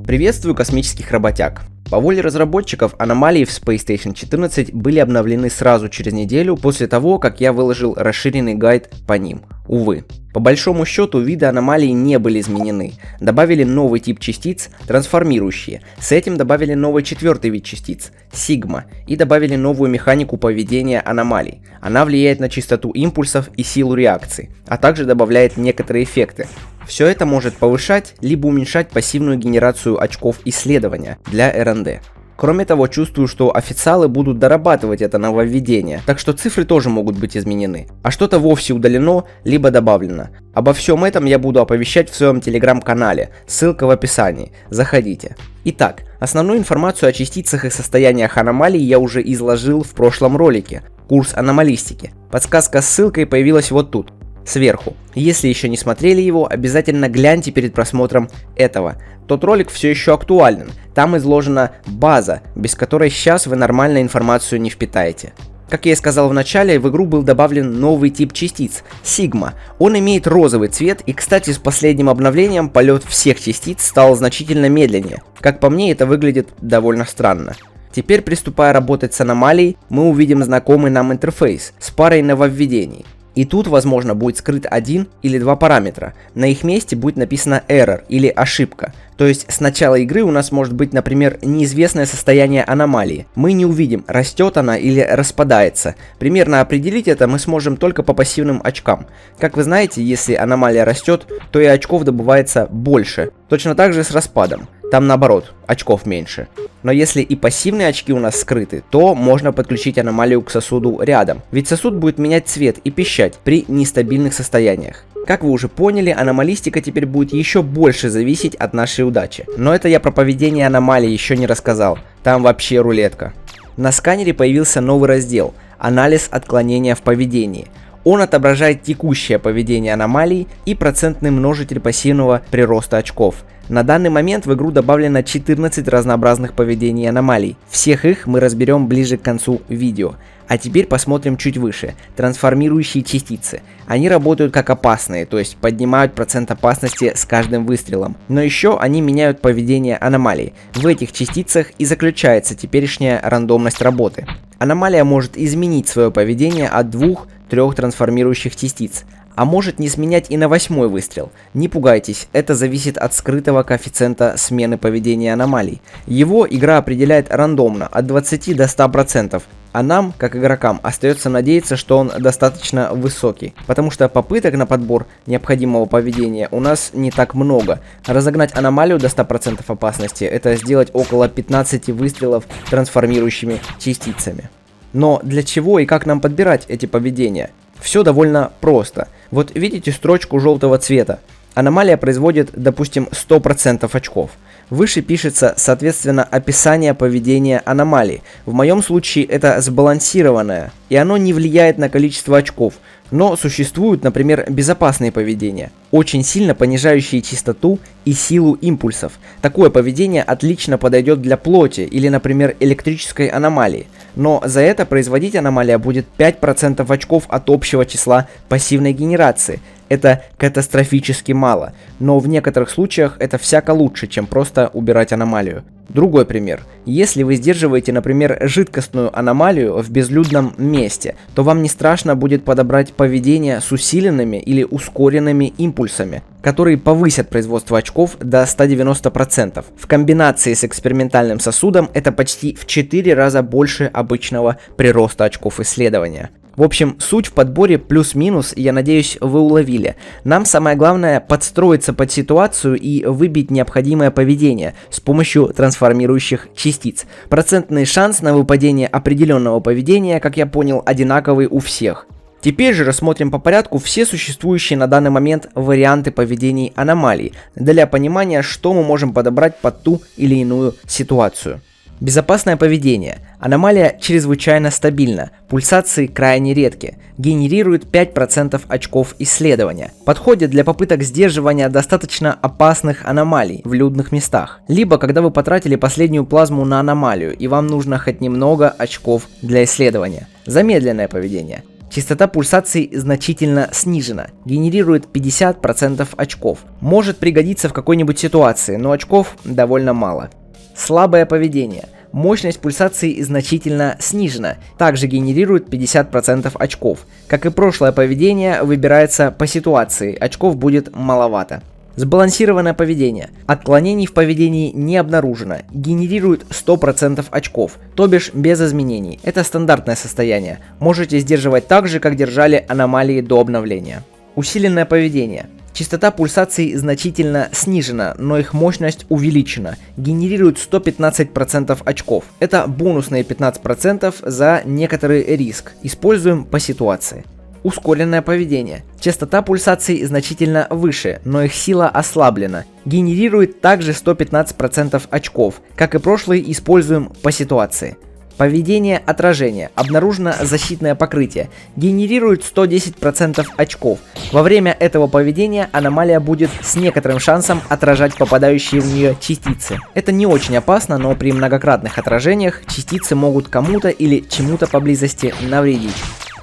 Приветствую космических работяг. По воле разработчиков, аномалии в Space Station 14 были обновлены сразу через неделю после того, как я выложил расширенный гайд по ним. Увы. По большому счету, виды аномалий не были изменены. Добавили новый тип частиц, трансформирующие. С этим добавили новый четвертый вид частиц, сигма. И добавили новую механику поведения аномалий. Она влияет на частоту импульсов и силу реакции, а также добавляет некоторые эффекты. Все это может повышать либо уменьшать пассивную генерацию очков исследования для РНД. Кроме того, чувствую, что официалы будут дорабатывать это нововведение, так что цифры тоже могут быть изменены, а что-то вовсе удалено, либо добавлено. Обо всем этом я буду оповещать в своем телеграм-канале, ссылка в описании, заходите. Итак, основную информацию о частицах и состояниях аномалий я уже изложил в прошлом ролике, курс аномалистики. Подсказка с ссылкой появилась вот тут. Сверху. Если еще не смотрели его, обязательно гляньте перед просмотром этого. Тот ролик все еще актуален. Там изложена база, без которой сейчас вы нормально информацию не впитаете. Как я и сказал в начале, в игру был добавлен новый тип частиц – сигма. Он имеет розовый цвет, и, кстати, с последним обновлением полет всех частиц стал значительно медленнее. Как по мне, это выглядит довольно странно. Теперь, приступая работать с аномалией, мы увидим знакомый нам интерфейс с парой нововведений. И тут, возможно, будет скрыт один или два параметра. На их месте будет написано error или ошибка. То есть с начала игры у нас может быть, например, неизвестное состояние аномалии. Мы не увидим, растет она или распадается. Примерно определить это мы сможем только по пассивным очкам. Как вы знаете, если аномалия растет, то и очков добывается больше. Точно так же с распадом. Там наоборот, очков меньше. Но если и пассивные очки у нас скрыты, то можно подключить аномалию к сосуду рядом. Ведь сосуд будет менять цвет и пищать при нестабильных состояниях. Как вы уже поняли, аномалистика теперь будет еще больше зависеть от нашей удачи. Но это я про поведение аномалий еще не рассказал. Там вообще рулетка. На сканере появился новый раздел – анализ отклонения в поведении. Он отображает текущее поведение аномалий и процентный множитель пассивного прироста очков. На данный момент в игру добавлено 14 разнообразных поведений аномалий. Всех их мы разберем ближе к концу видео. А теперь посмотрим чуть выше. Трансформирующие частицы. Они работают как опасные, то есть поднимают процент опасности с каждым выстрелом. Но еще они меняют поведение аномалий. В этих частицах и заключается теперешняя рандомность работы. Аномалия может изменить свое поведение от 2-3 трансформирующих частиц. А может не сменять и на 8-й выстрел. Не пугайтесь, это зависит от скрытого коэффициента смены поведения аномалий. Его игра определяет рандомно, от 20 до 100%. А нам, как игрокам, остается надеяться, что он достаточно высокий. Потому что попыток на подбор необходимого поведения у нас не так много. Разогнать аномалию до 100% опасности – это сделать около 15 выстрелов трансформирующими частицами. Но для чего и как нам подбирать эти поведения? Все довольно просто. Вот видите строчку желтого цвета. Аномалия производит, допустим, 100% очков. Выше пишется, соответственно, описание поведения аномалии. В моем случае это сбалансированное, и оно не влияет на количество очков. Но существуют, например, безопасные поведения, очень сильно понижающие частоту и силу импульсов. Такое поведение отлично подойдет для плоти или, например, электрической аномалии. Но за это производить аномалия будет 5% очков от общего числа пассивной генерации. Это катастрофически мало, но в некоторых случаях это всяко лучше, чем просто убирать аномалию. Другой пример. Если вы сдерживаете, например, жидкостную аномалию в безлюдном месте, то вам не страшно будет подобрать поведение с усиленными или ускоренными импульсами, которые повысят производство очков до 190%. В комбинации с экспериментальным сосудом это почти в 4 раза больше обычного прироста очков исследования. В общем, суть в подборе плюс-минус, я надеюсь, вы уловили. Нам самое главное подстроиться под ситуацию и выбить необходимое поведение с помощью трансформирующих частиц. Процентный шанс на выпадение определенного поведения, как я понял, одинаковый у всех. Теперь же рассмотрим по порядку все существующие на данный момент варианты поведений аномалий, для понимания, что мы можем подобрать под ту или иную ситуацию. Безопасное поведение. Аномалия чрезвычайно стабильна, пульсации крайне редки, генерирует 5% очков исследования, подходит для попыток сдерживания достаточно опасных аномалий в людных местах, либо когда вы потратили последнюю плазму на аномалию и вам нужно хоть немного очков для исследования. Замедленное поведение. Частота пульсаций значительно снижена, генерирует 50% очков. Может пригодиться в какой-нибудь ситуации, но очков довольно мало. Слабое поведение. Мощность пульсаций значительно снижена, также генерирует 50% очков. Как и прошлое поведение, выбирается по ситуации, очков будет маловато. Сбалансированное поведение. Отклонений в поведении не обнаружено. Генерирует 100% очков, то бишь без изменений. Это стандартное состояние. Можете сдерживать так же, как держали аномалии до обновления. Усиленное поведение. Частота пульсаций значительно снижена, но их мощность увеличена. Генерирует 115% очков. Это бонусные 15% за некоторый риск. Используем по ситуации. Ускоренное поведение. Частота пульсаций значительно выше, но их сила ослаблена. Генерирует также 115% очков. Как и прошлый, используем по ситуации. Поведение отражения. Обнаружено защитное покрытие. Генерирует 110% очков. Во время этого поведения аномалия будет с некоторым шансом отражать попадающие в нее частицы. Это не очень опасно, но при многократных отражениях частицы могут кому-то или чему-то поблизости навредить.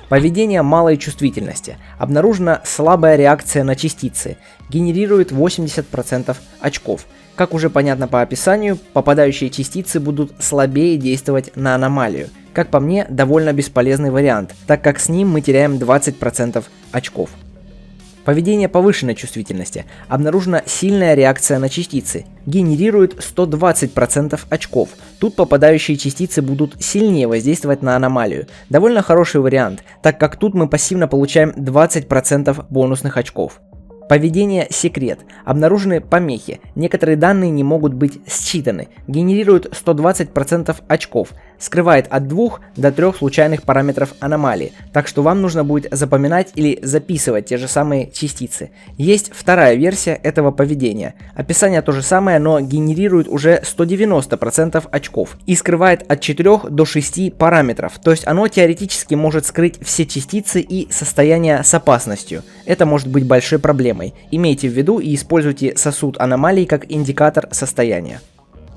Поведение малой чувствительности. Обнаружена слабая реакция на частицы. Генерирует 80% очков. Как уже понятно по описанию, попадающие частицы будут слабее действовать на аномалию. Как по мне, довольно бесполезный вариант, так как с ним мы теряем 20% очков. Поведение повышенной чувствительности. Обнаружена сильная реакция на частицы. Генерирует 120% очков. Тут попадающие частицы будут сильнее воздействовать на аномалию. Довольно хороший вариант, так как тут мы пассивно получаем 20% бонусных очков. Поведение секрет. Обнаружены помехи. Некоторые данные не могут быть считаны. Генерирует 120% очков. Скрывает от 2 до 3 случайных параметров аномалии. Так что вам нужно будет запоминать или записывать те же самые частицы. Есть вторая версия этого поведения. Описание то же самое, но генерирует уже 190% очков. И скрывает от 4 до 6 параметров. То есть оно теоретически может скрыть все частицы и состояния с опасностью. Это может быть большой проблемой. Имейте в виду и используйте сосуд аномалий как индикатор состояния.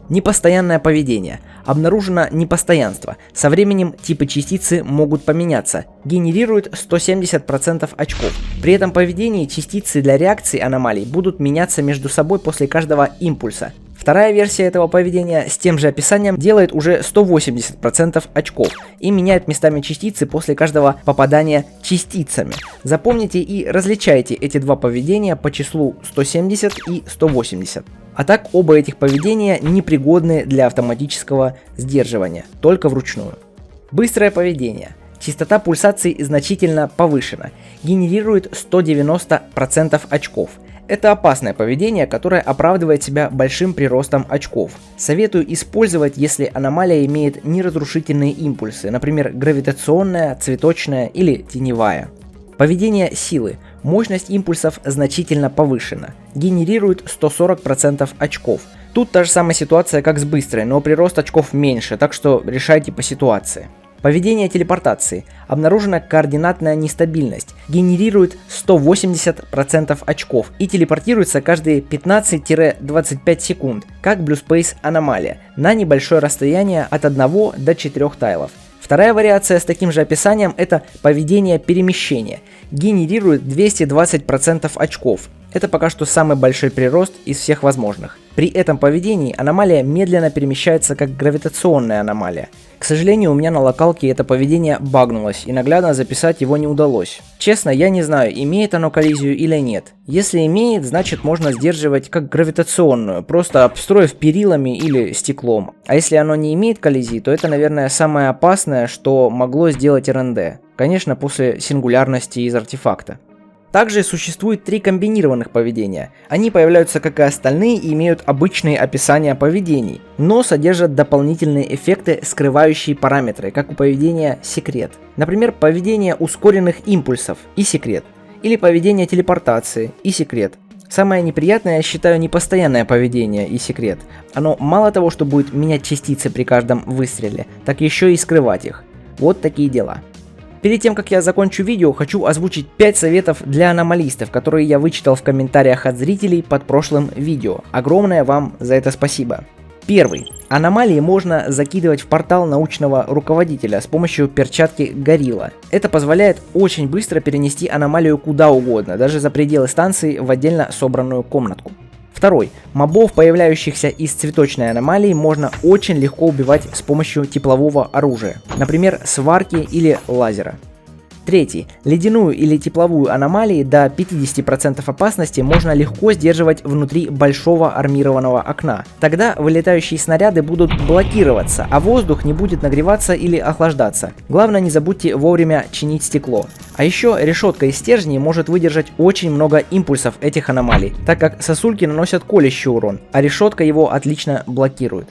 Непостоянное поведение. Обнаружено непостоянство. Со временем типы частицы могут поменяться. Генерирует 170% очков. При этом поведении частицы для реакции аномалий будут меняться между собой после каждого импульса. Вторая версия этого поведения с тем же описанием делает уже 180% очков и меняет местами частицы после каждого попадания частицами. Запомните и различайте эти два поведения по числу 170 и 180. А так оба этих поведения непригодны для автоматического сдерживания, только вручную. Быстрое поведение. Частота пульсаций значительно повышена, генерирует 190% очков. Это опасное поведение, которое оправдывает себя большим приростом очков. Советую использовать, если аномалия имеет неразрушительные импульсы, например, гравитационная, цветочная или теневая. Поведение силы. Мощность импульсов значительно повышена. Генерирует 140% очков. Тут та же самая ситуация, как с быстрой, но прирост очков меньше, так что решайте по ситуации. Поведение телепортации. Обнаружена координатная нестабильность. Генерирует 180% очков и телепортируется каждые 15-25 секунд, как Blue Space аномалия, на небольшое расстояние от 1 до 4 тайлов. Вторая вариация с таким же описанием – это поведение перемещения. Генерирует 220% очков. Это пока что самый большой прирост из всех возможных. При этом поведении аномалия медленно перемещается как гравитационная аномалия. К сожалению, у меня на локалке это поведение багнулось, и наглядно записать его не удалось. Честно, я не знаю, имеет оно коллизию или нет. Если имеет, значит можно сдерживать как гравитационную, просто обстроив перилами или стеклом. А если оно не имеет коллизии, то это, наверное, самое опасное, что могло сделать РНД. Конечно, после сингулярности из артефакта. Также существует 3 комбинированных поведения. Они появляются как и остальные и имеют обычные описания поведений, но содержат дополнительные эффекты, скрывающие параметры, как у поведения секрет. Например, поведение ускоренных импульсов и секрет, или поведение телепортации и секрет. Самое неприятное, я считаю, непостоянное поведение и секрет. Оно мало того, что будет менять частицы при каждом выстреле, так еще и скрывать их. Вот такие дела. Перед тем, как я закончу видео, хочу озвучить 5 советов для аномалистов, которые я вычитал в комментариях от зрителей под прошлым видео. Огромное вам за это спасибо. Первый. Аномалии можно закидывать в портал научного руководителя с помощью перчатки Горилла. Это позволяет очень быстро перенести аномалию куда угодно, даже за пределы станции в отдельно собранную комнатку. Второй. Мобов, появляющихся из цветочной аномалии, можно очень легко убивать с помощью теплового оружия, например, сварки или лазера. Третий. Ледяную или тепловую аномалии до 50% опасности можно легко сдерживать внутри большого армированного окна. Тогда вылетающие снаряды будут блокироваться, а воздух не будет нагреваться или охлаждаться. Главное, не забудьте вовремя чинить стекло. А еще решетка из стержней может выдержать очень много импульсов этих аномалий, так как сосульки наносят колющий урон, а решетка его отлично блокирует.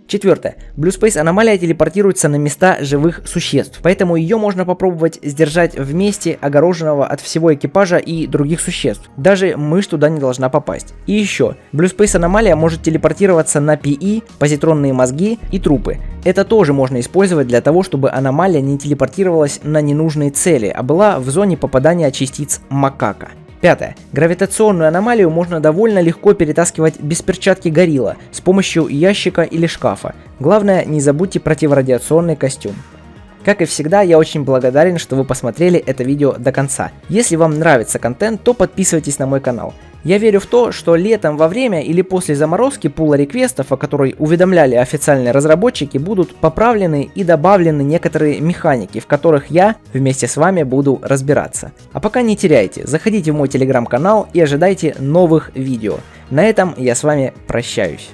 Четвертое. Blue Space аномалия телепортируется на места живых существ, поэтому ее можно попробовать сдержать в месте, огороженного от всего экипажа и других существ. Даже мышь туда не должна попасть. И еще, Blue Space аномалия может телепортироваться на ПИ, позитронные мозги и трупы. Это тоже можно использовать для того, чтобы аномалия не телепортировалась на ненужные цели, а была в зоне попадания частиц макака. Пятое. Гравитационную аномалию можно довольно легко перетаскивать без перчатки Горилла с помощью ящика или шкафа. Главное, не забудьте противорадиационный костюм. Как и всегда, я очень благодарен, что вы посмотрели это видео до конца. Если вам нравится контент, то подписывайтесь на мой канал. Я верю в то, что летом во время или после заморозки пула реквестов, о которой уведомляли официальные разработчики, будут поправлены и добавлены некоторые механики, в которых я вместе с вами буду разбираться. А пока не теряйте, заходите в мой телеграм-канал и ожидайте новых видео. На этом я с вами прощаюсь.